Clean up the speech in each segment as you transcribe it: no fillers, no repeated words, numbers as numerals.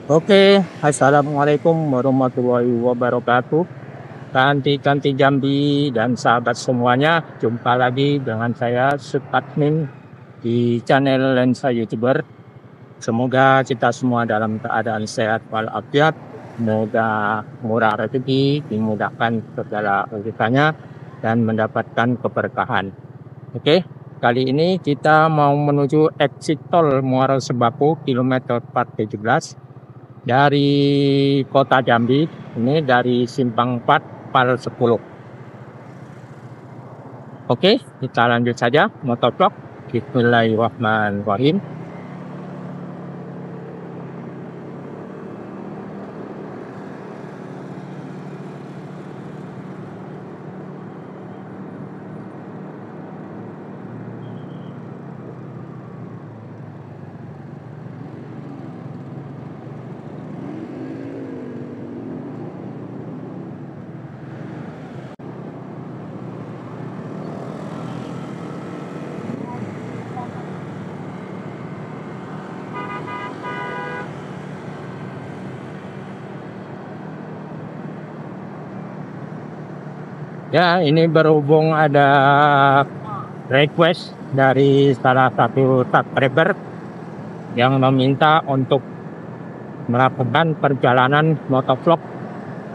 Oke, assalamualaikum warahmatullahi wabarakatuh. Kanti-kanti Jambi dan sahabat semuanya, jumpa lagi dengan saya Supatmin di channel Lensa YouTuber. Semoga kita semua dalam keadaan sehat walafiat, semoga murah rezeki, dimudahkan segala urusannya, dan mendapatkan keberkahan. Oke, kali ini kita mau menuju exit tol Muara Sebaku kilometer 417 dari kota Jambi, ini dari Simpang 4 Pal 10. Oke, kita lanjut saja motovlog. Bismillahirrahmanirrahim. Ya, ini berhubung ada request dari salah satu subscriber yang meminta untuk melakukan perjalanan motovlog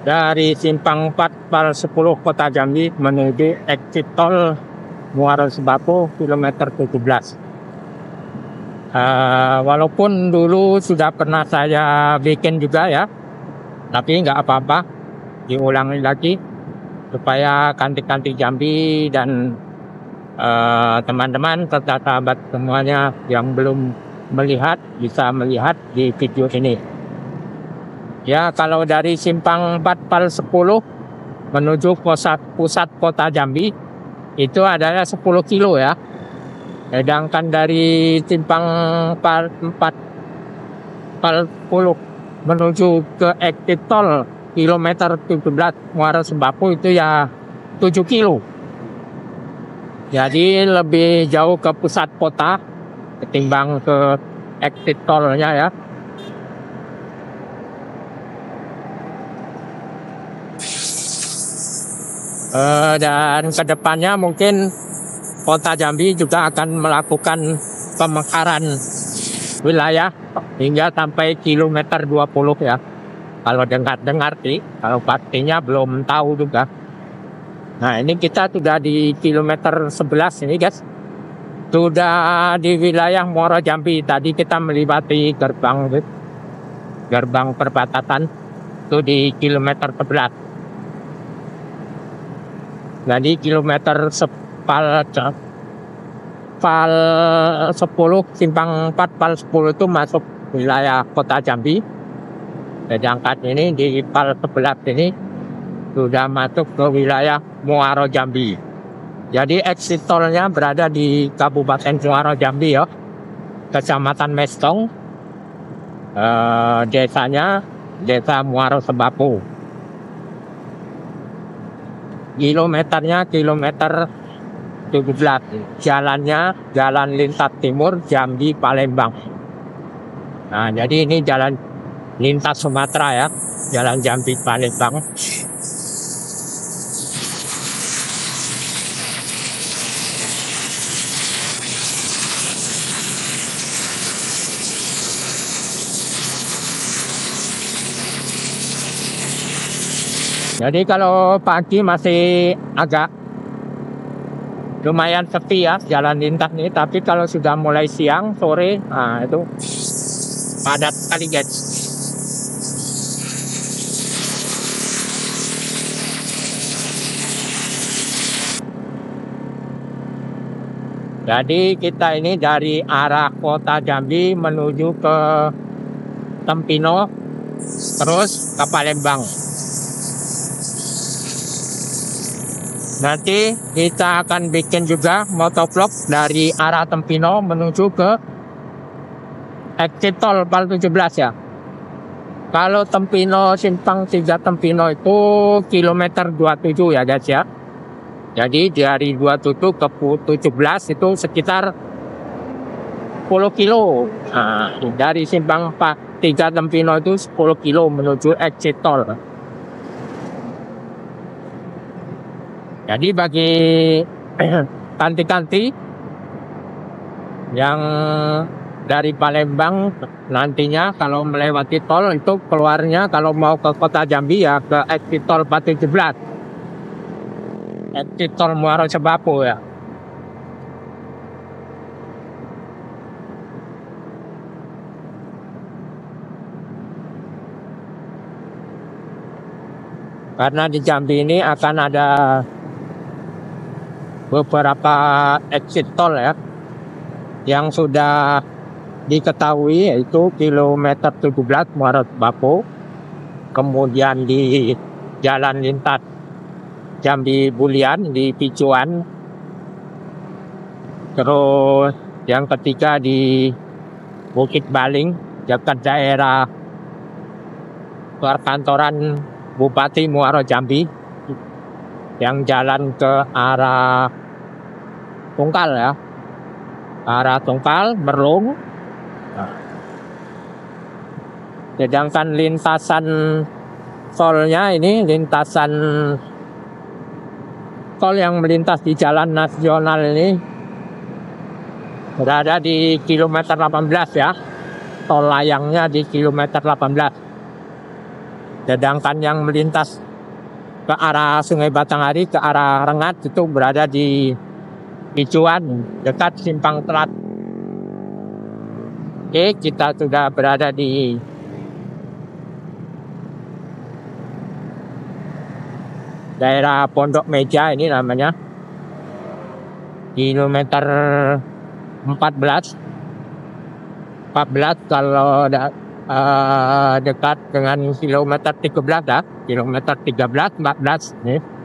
dari Simpang 4 Pal 10 Kota Jambi menuju exit tol Muara Sebaku kilometer 17. Walaupun dulu sudah pernah saya bikin juga ya, tapi nggak apa-apa, diulangi lagi supaya kanti-kanti Jambi dan teman-teman serta sahabat semuanya yang belum melihat bisa melihat di video ini. Ya, kalau dari Simpang 4 Pal 10 menuju pusat kota Jambi itu adalah 10 kilo ya. Sedangkan dari Simpang 4 Pal 10 menuju ke exit tol kilometer 17 Muara Sebaku itu ya 7 kilo. Jadi lebih jauh ke pusat kota ketimbang ke exit tolnya ya. Dan kedepannya mungkin Kota Jambi juga akan melakukan pemekaran wilayah hingga sampai kilometer 20 ya. Kalau dengar sih, kalau pastinya belum tahu juga. Nah, ini kita sudah di kilometer 11 ini guys. Sudah di wilayah Muara Jambi. Tadi kita melewati gerbang perbatasan itu di kilometer 11. Nah, di kilometer Pal 10 Simpang 4 Pal 10 itu masuk wilayah Kota Jambi. Sedangkan ini di Pal 11 ini sudah masuk ke wilayah Muara Jambi. Jadi exit tolnya berada di Kabupaten Muara Jambi ya, Kecamatan Mestong, desanya Desa Muara Sebaku. Kilometernya kilometer 17, jalannya Jalan Lintas Timur Jambi Palembang. Nah, jadi ini jalan lintas Sumatera ya, Jalan Jambi Palembang. Jadi kalau pagi masih agak lumayan sepi ya jalan lintas ini, tapi kalau sudah mulai siang sore, nah itu padat sekali guys. Jadi kita ini dari arah kota Jambi menuju ke Tempino, terus ke Palembang. Nanti kita akan bikin juga motovlog dari arah Tempino menuju ke exit tol Pal 17 ya. Kalau Tempino, Simpang 3 Tempino itu kilometer 27 ya guys ya. Jadi dari 27 ke 17 itu sekitar 10 kilo. Nah, dari Simpang 3 Tempino itu 10 kilo menuju exit tol. Jadi bagi kanti-kanti yang dari Palembang nantinya kalau melewati tol itu keluarnya kalau mau ke kota Jambi ya ke exit tol 417, exit tol Muaro Sebapo ya. Karena di Jambi ini akan ada beberapa exit tol ya yang sudah diketahui, yaitu kilometer 17 Muaro Sebapo, kemudian di jalan lintas Jambi Bulian di Picuan, terus yang ketiga di Bukit Baling dekat daerah perkantoran Bupati Muaro Jambi yang jalan ke arah Tungkal ya, arah Tungkal, Merlung. Sedangkan lintasan tolnya ini lintasan tol yang melintas di jalan nasional ini berada di kilometer 18 ya, tol layangnya di kilometer 18. Sedangkan yang melintas ke arah Sungai Batanghari, ke arah Rengat itu berada di Picuan, dekat Simpang Telat. Oke, kita sudah berada di daerah Pondok Meja ini namanya, kilometer 14 kalau dekat dengan kilometer 13 ya, kilometer 13, 14 nih.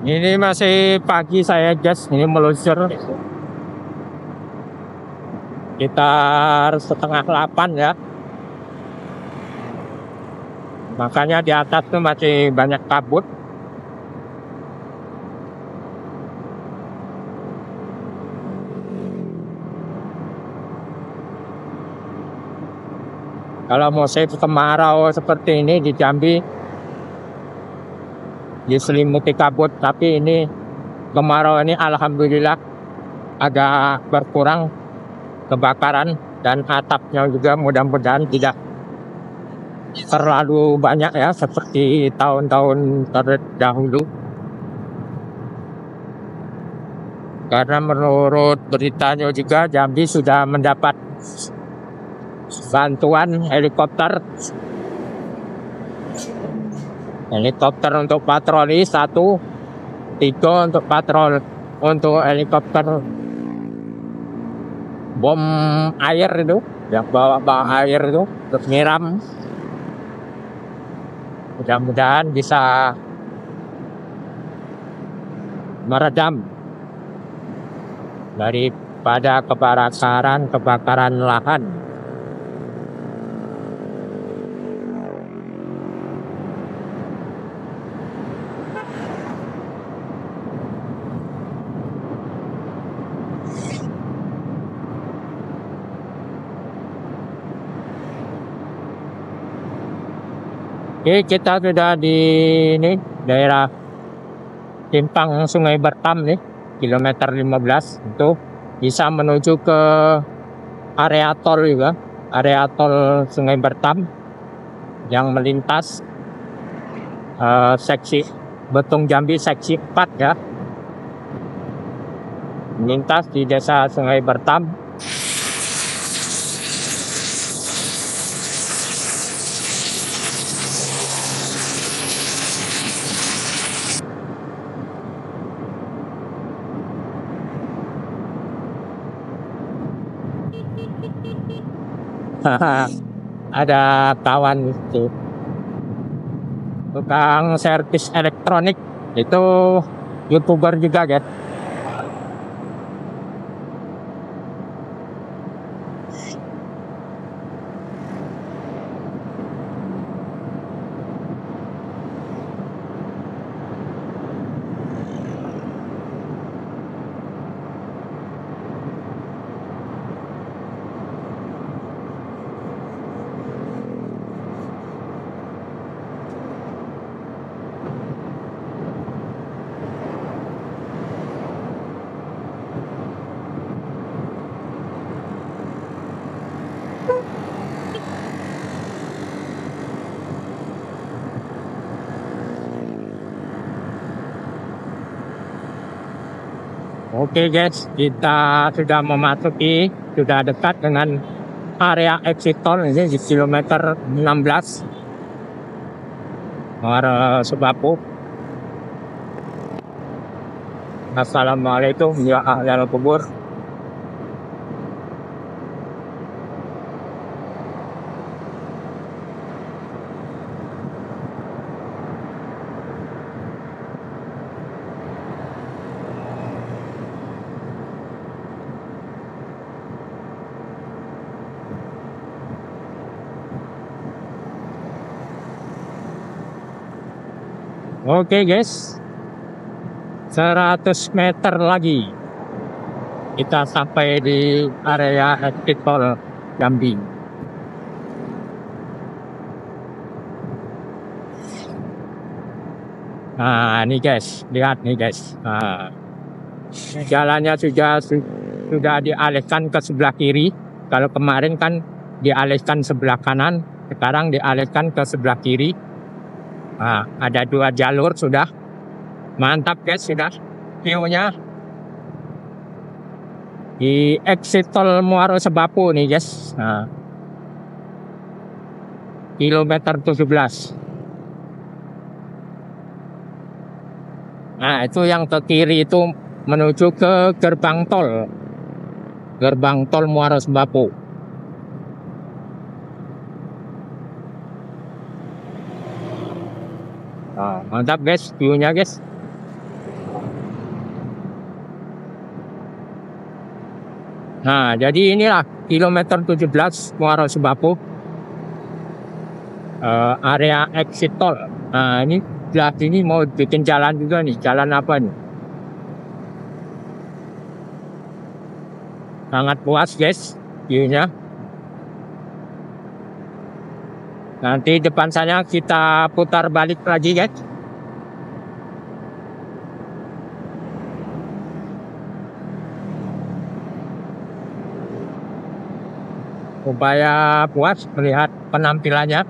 Ini masih pagi saya guys, ini meluncur sekitar 7:30 ya. Makanya di atas tuh masih banyak kabut. Kalau musim kemarau seperti ini di Jambi diselimuti kabut, tapi ini kemarau ini alhamdulillah agak berkurang kebakaran dan atapnya juga mudah-mudahan tidak terlalu banyak ya seperti tahun-tahun terdahulu. Karena menurut beritanya juga Jambi sudah mendapat bantuan helikopter untuk patroli 1, 3 untuk patrol, untuk helikopter bom air itu yang bawa air itu untuk nyiram. Mudah-mudahan bisa meredam daripada kebakaran lahan. Oke, kita sudah di ini daerah simpang Sungai Bertam nih, kilometer 15 itu bisa menuju ke area tol juga, area tol Sungai Bertam yang melintas seksi Betung Jambi seksi 4 ya, melintas di desa Sungai Bertam. Ada kawan itu tukang servis elektronik, itu YouTuber juga guys. Oke guys, kita sudah memasuki, sudah dekat dengan area exit tol ini di kilometer 16 Muara Sebapu. Assalamualaikum ya ahlal kubur. Oke guys, 100 meter lagi kita sampai di area exit tol Jambi. Nah ini guys, lihat nih guys, nah, jalannya sudah dialihkan ke sebelah kiri. Kalau kemarin kan dialihkan sebelah kanan, sekarang dialihkan ke sebelah kiri. Nah, ada 2 jalur sudah. Mantap guys, sudah view-nya di exit tol Muaro Sebapu nih guys. Nah, kilometer 17. Nah, itu yang ke kiri itu menuju ke gerbang tol. Gerbang tol Muaro Sebapu. Nah, mantap guys view-nya guys. Nah, jadi inilah kilometer 17 Muaro Sebapu. Area exit tol. Nah, ini belah sini mau bikin jalan juga nih. Jalan apa nih? Sangat puas guys view-nya. Nanti depan sana kita putar balik lagi guys. Supaya puas melihat penampilannya.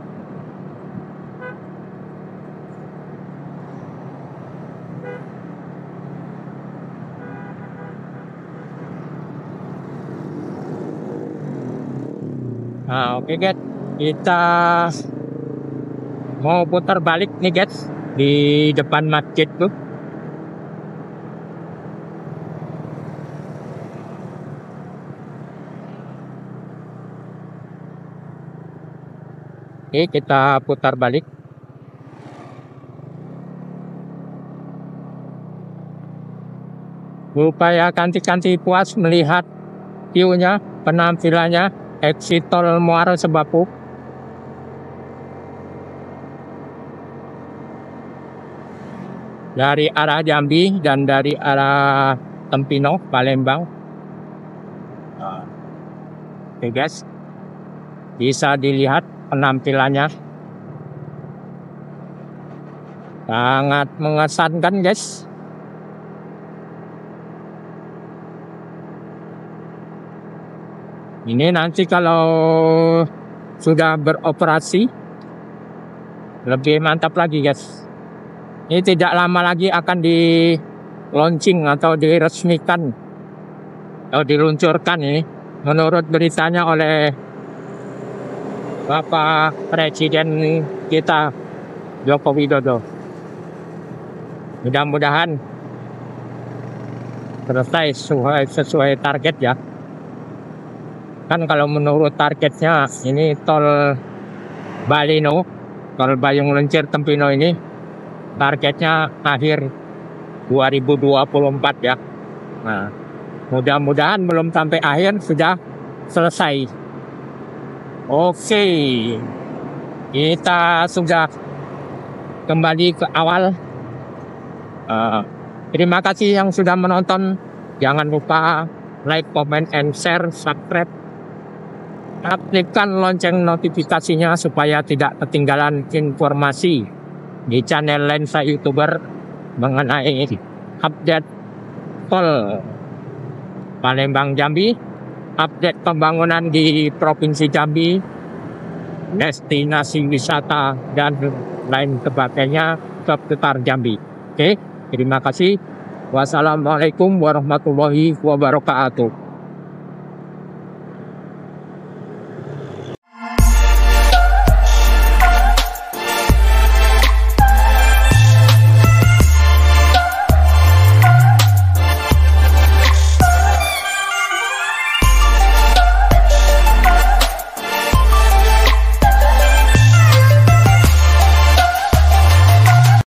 Nah, oke guys, kita mau putar balik nih guys di depan masjid tuh. Oke, kita putar balik. Supaya kanti-kanti puas melihat view-nya, penampilannya exit tol Muaro Sebapu. Dari arah Jambi dan dari arah Tempino, Palembang. Oke guys, bisa dilihat penampilannya. Sangat mengesankan, guys. Ini nanti kalau sudah beroperasi lebih mantap lagi, guys. Ini tidak lama lagi akan di launching atau diresmikan atau diluncurkan ini menurut beritanya oleh Bapak Presiden kita Joko Widodo. Mudah-mudahan selesai sesuai target ya. Kan kalau menurut targetnya ini tol Balino, tol Bayung Lencir Tempino ini targetnya akhir 2024 ya. Nah, mudah-mudahan belum sampai akhir sudah selesai. Oke, kita sudah kembali ke awal. Terima kasih yang sudah menonton. Jangan lupa like, comment, and share, subscribe. Aktifkan lonceng notifikasinya supaya tidak ketinggalan informasi di channel Lensa YouTuber mengenai update tol Palembang Jambi, update pembangunan di Provinsi Jambi, destinasi wisata, dan lain sebagainya seputar Jambi. Oke, terima kasih. Wassalamualaikum warahmatullahi wabarakatuh.